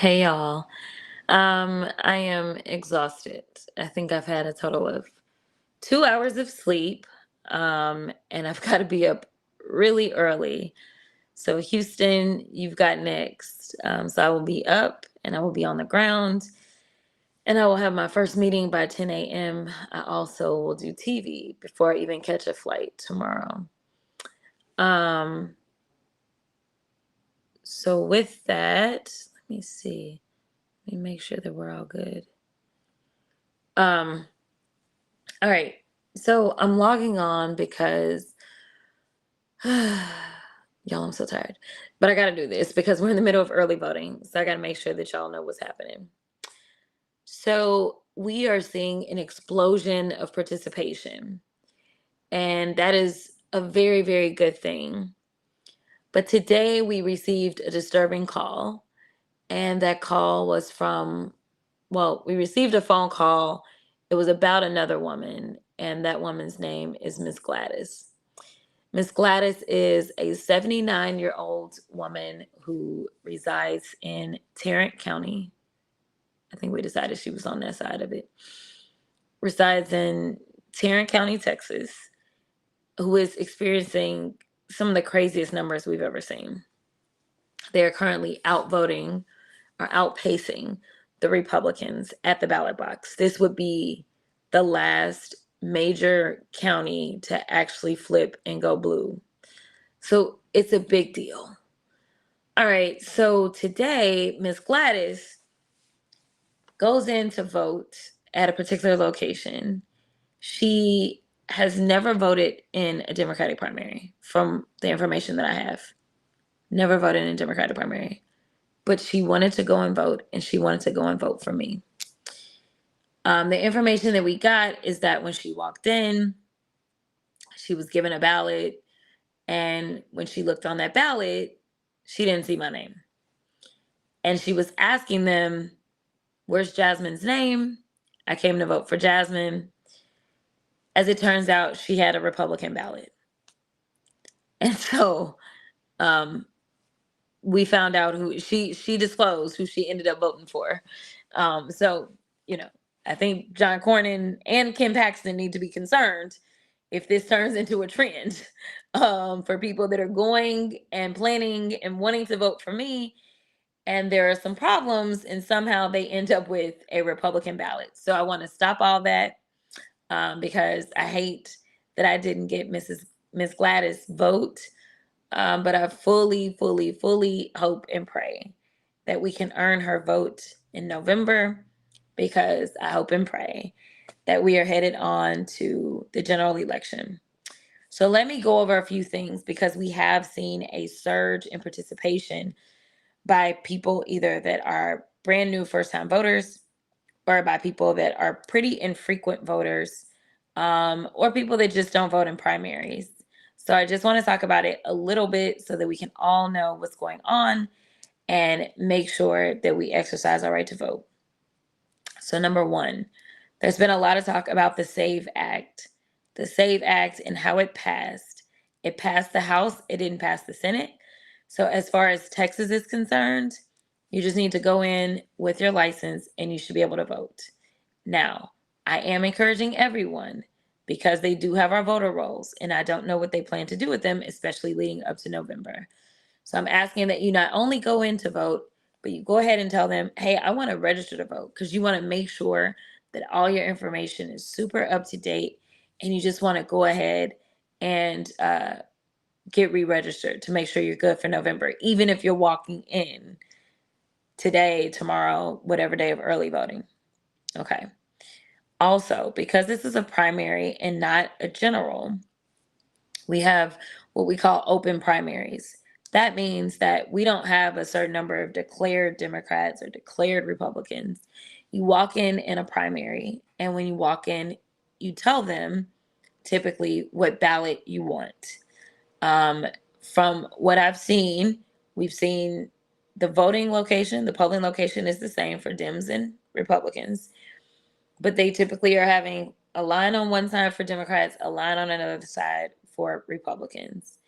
Hey y'all. I am exhausted. I think I've had a total of 2 hours of sleep. And I've got to be up really early. So Houston, you've got next. So I will be up and I will be on the ground and I will have my first meeting by 10 a.m. I also will do TV before I even catch a flight tomorrow. Um, so with that, let me see. Let me make sure that we're all good. Um, All right. So I'm logging on because y'all, I'm so tired. But I got to do this because we're in the middle of early voting. So I got to make sure that y'all know what's happening. So we are seeing an explosion of participation, and that is a very, very good thing. But today we received a disturbing call, and that call was we received a phone call. It was about another woman, and that woman's name is Miss Gladys. Miss Gladys is a 79-year-old woman who resides in Tarrant County. I think we decided she was on that side of it. Resides in Tarrant County, Texas, who is experiencing some of the craziest numbers we've ever seen. They are currently outvoting or outpacing the Republicans at the ballot box. This would be the last major county to actually flip and go blue. So it's a big deal. All right, so today, Miss Gladys goes in to vote at a particular location. She has never voted in a Democratic primary, from the information that I have. Never voted in a Democratic primary. But she wanted to go and vote, and she wanted to go and vote for me. The information that we got is that when she walked in, she was given a ballot, and when she looked on that ballot, she didn't see my name. And she was asking them, "Where's Jasmine's name? I came to vote for Jasmine." As it turns out, she had a Republican ballot. And so um, we found out who she disclosed who she ended up voting for. So, you know, I think John Cornyn and Kim Paxton need to be concerned if this turns into a trend for people that are going and planning and wanting to vote for me. And there are some problems, and somehow they end up with a Republican ballot. So I want to stop all that because I hate that I didn't get Miss Gladys' vote. But I fully, fully, fully hope and pray that we can earn her vote in November, because I hope and pray that we are headed on to the general election. So let me go over a few things, because we have seen a surge in participation by people either that are brand new first time voters, or by people that are pretty infrequent voters, or people that just don't vote in primaries. So I just want to talk about it a little bit so that we can all know what's going on and make sure that we exercise our right to vote. So number one, there's been a lot of talk about the SAVE Act. The SAVE Act and how it passed. It passed the House, it didn't pass the Senate. So as far as Texas is concerned, you just need to go in with your license and you should be able to vote. Now, I am encouraging everyone, because they do have our voter rolls and I don't know what they plan to do with them, especially leading up to November. So I'm asking that you not only go in to vote, but you go ahead and tell them, hey, I want to register to vote, because you want to make sure that all your information is super up to date, and you just want to go ahead and get re-registered to make sure you're good for November, even if you're walking in today, tomorrow, whatever day of early voting. Okay. Also, because this is a primary and not a general, we have what we call open primaries. That means that we don't have a certain number of declared Democrats or declared Republicans. You walk in a primary, and when you walk in, you tell them typically what ballot you want. From what I've seen, we've seen the voting location, the polling location is the same for Dems and Republicans, but they typically are having a line on one side for Democrats, a line on another side for Republicans.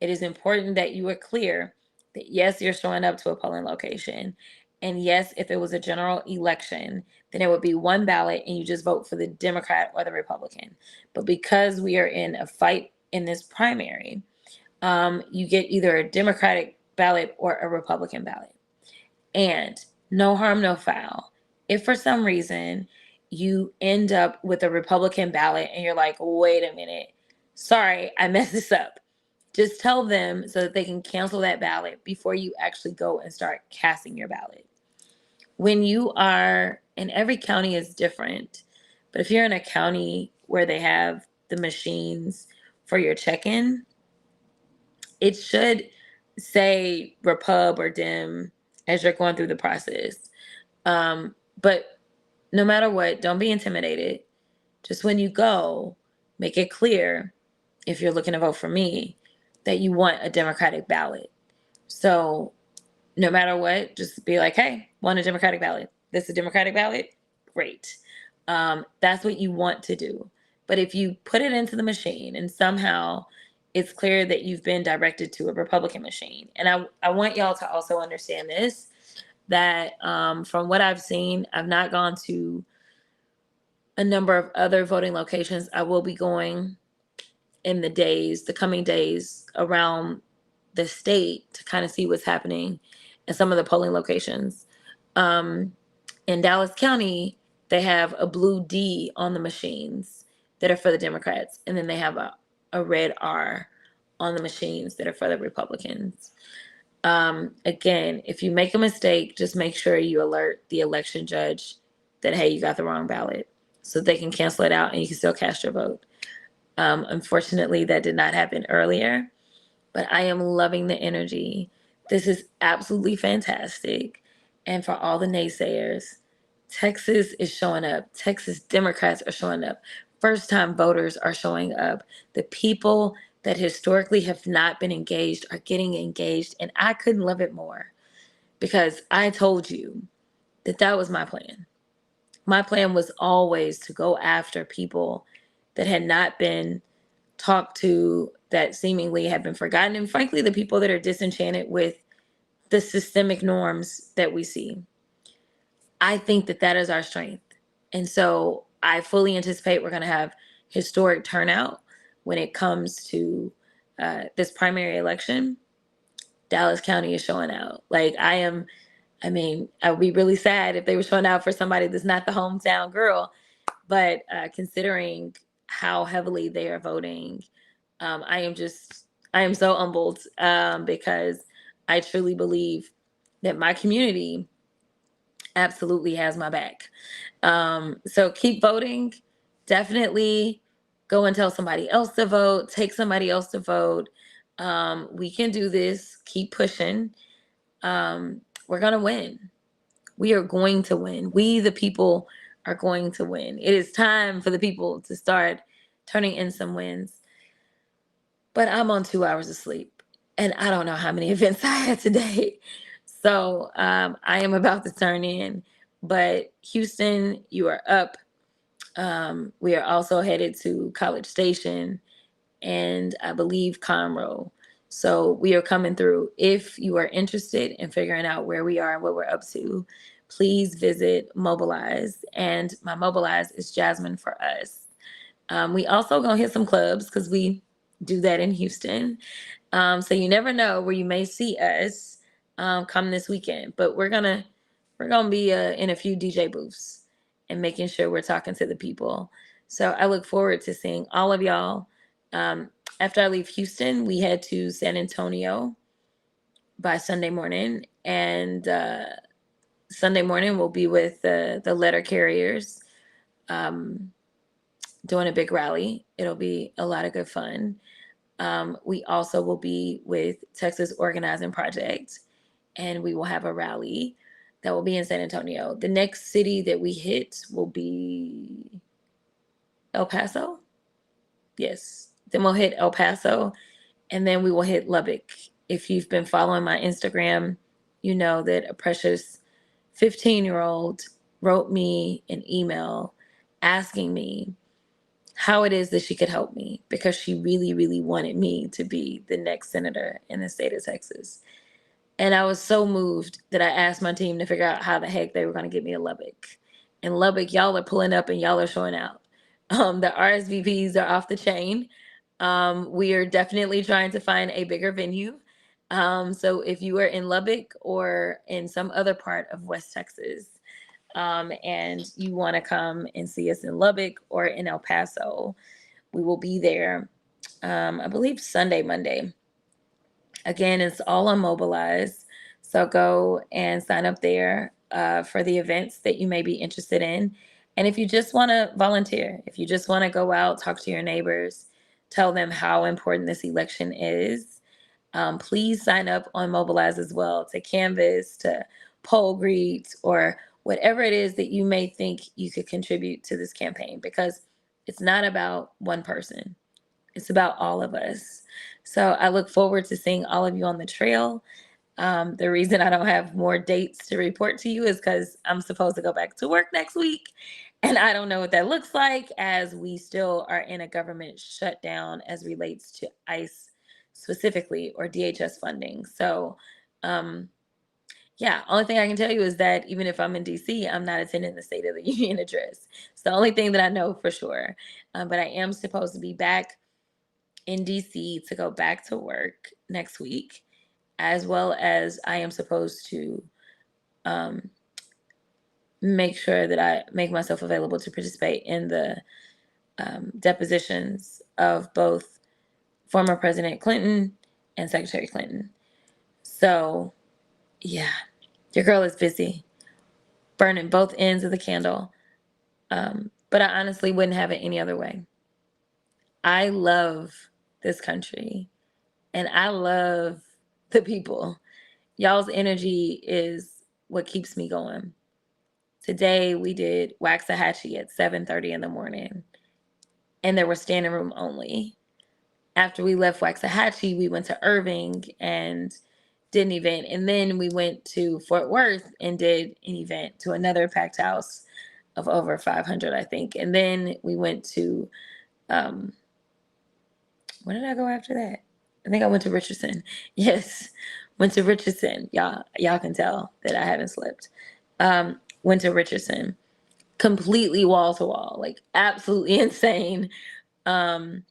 It is important that you are clear that yes, you're showing up to a polling location, And yes, if it was a general election, then it would be one ballot and you just vote for the Democrat or the Republican. But because we are in a fight in this primary, you get either a Democratic ballot or a Republican ballot. And no harm, no foul. If for some reason you end up with a Republican ballot and you're like, wait a minute, sorry, I messed this up. Just tell them so that they can cancel that ballot before you actually go and start casting your ballot. When you are, and every county is different, but if you're in a county where they have the machines for your check-in, it should say Repub or Dem as you're going through the process. But no matter what, don't be intimidated. Just when you go, make it clear, if you're looking to vote for me, that you want a Democratic ballot. So no matter what, just be like, hey, want a Democratic ballot. This is a Democratic ballot? Great. That's what you want to do. But if you put it into the machine and somehow it's clear that you've been directed to a Republican machine, and I want y'all to also understand this, that from what I've seen, I've not gone to a number of other voting locations. I will be going in the coming days around the state to kind of see what's happening in some of the polling locations. Um, in Dallas County, they have a blue D on the machines that are for the Democrats, and then they have a red R on the machines that are for the Republicans. Again, if you make a mistake, just make sure you alert the election judge that, hey, you got the wrong ballot, so they can cancel it out and you can still cast your vote. Unfortunately, that did not happen earlier, but I am loving the energy. This is absolutely fantastic. And for all the naysayers, Texas is showing up. Texas Democrats are showing up. First time voters are showing up. The people that historically have not been engaged are getting engaged. And I couldn't love it more because I told you that that was my plan. My plan was always to go after people that had not been talked to, that seemingly have been forgotten, and frankly, the people that are disenchanted with the systemic norms that we see. I think that that is our strength. And so I fully anticipate we're going to have historic turnout when it comes to this primary election. Dallas County is showing out. Like, I mean, I would be really sad if they were showing out for somebody that's not the hometown girl. But considering how heavily they are voting, I am so humbled because I truly believe that my community absolutely has my back. So keep voting. Definitely go and tell somebody else to vote. Take somebody else to vote. We can do this. Keep pushing. We're going to win. We are going to win. We, the people, are going to win. It is time for the people to start turning in some wins. But I'm on 2 hours of sleep, and I don't know how many events I had today. So I am about to turn in. But Houston, you are up. We are also headed to College Station and I believe Conroe. So we are coming through. If you are interested in figuring out where we are and what we're up to, please visit Mobilize. And my Mobilize is Jasmine for Us. We also gonna hit some clubs because we do that in Houston. So you never know where you may see us come this weekend. But we're gonna be in a few DJ booths and making sure we're talking to the people. So I look forward to seeing all of y'all. Um, After I leave Houston, we head to San Antonio by Sunday morning, and Sunday morning we'll be with the letter carriers um, doing a big rally. It'll be a lot of good fun. We also will be with Texas Organizing Project, and we will have a rally that will be in San Antonio. The next city that we hit will be El Paso. Yes. Then we'll hit El Paso, and then we will hit Lubbock. If you've been following my Instagram, you know that a precious 15-year-old wrote me an email asking me how it is that she could help me because she really, really wanted me to be the next senator in the state of Texas. And I was so moved that I asked my team to figure out how the heck they were going to get me to Lubbock. In Lubbock, y'all are pulling up and y'all are showing out. The RSVPs are off the chain. We are definitely trying to find a bigger venue. So if you are in Lubbock or in some other part of West Texas, and you want to come and see us in Lubbock or in El Paso, we will be there, I believe Sunday, Monday. Again, it's all on Mobilize. So go and sign up there for the events that you may be interested in. And if you just want to volunteer, if you just want to go out, talk to your neighbors, tell them how important this election is, please sign up on Mobilize as well, to canvas, to poll greet, or whatever it is that you may think you could contribute to this campaign, because it's not about one person. It's about all of us. So I look forward to seeing all of you on the trail. The reason I don't have more dates to report to you is because I'm supposed to go back to work next week. And I don't know what that looks like, as we still are in a government shutdown as relates to ICE specifically, or DHS funding. So, yeah, only thing I can tell you is that even if I'm in DC, I'm not attending the State of the Union address. It's the only thing that I know for sure. But I am supposed to be back in DC to go back to work next week, as well as I am supposed to um, make sure that I make myself available to participate in the depositions of both former President Clinton and Secretary Clinton. So, yeah, your girl is busy burning both ends of the candle. But I honestly wouldn't have it any other way. I love this country and I love the people. Y'all's energy is what keeps me going. Today we did Waxahachie at 7:30 in the morning, and there was standing room only. After we left Waxahachie, we went to Irving and did an event, and then we went to Fort Worth and did an event to another packed house of over 500, I think. And then we went to where did I go after that? I think I went to Richardson. Yes, went to Richardson. Y'all can tell that I haven't slept. Went to Richardson, completely wall to wall, like absolutely insane. Um,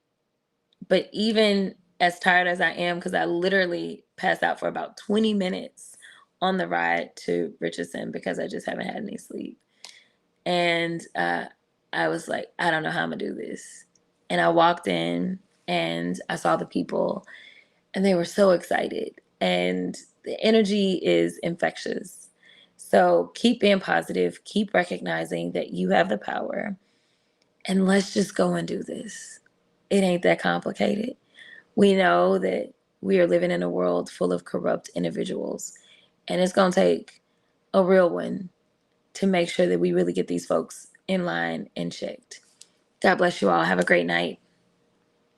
but even as tired as I am, because I literally passed out for about 20 minutes on the ride to Richardson because I just haven't had any sleep. And I was like, I don't know how I'm gonna do this. And I walked in and I saw the people, and they were so excited. And the energy is infectious. So keep being positive, keep recognizing that you have the power, and let's just go and do this. It ain't that complicated. We know that we are living in a world full of corrupt individuals, and it's going to take a real one to make sure that we really get these folks in line and checked. God bless you all. Have a great night.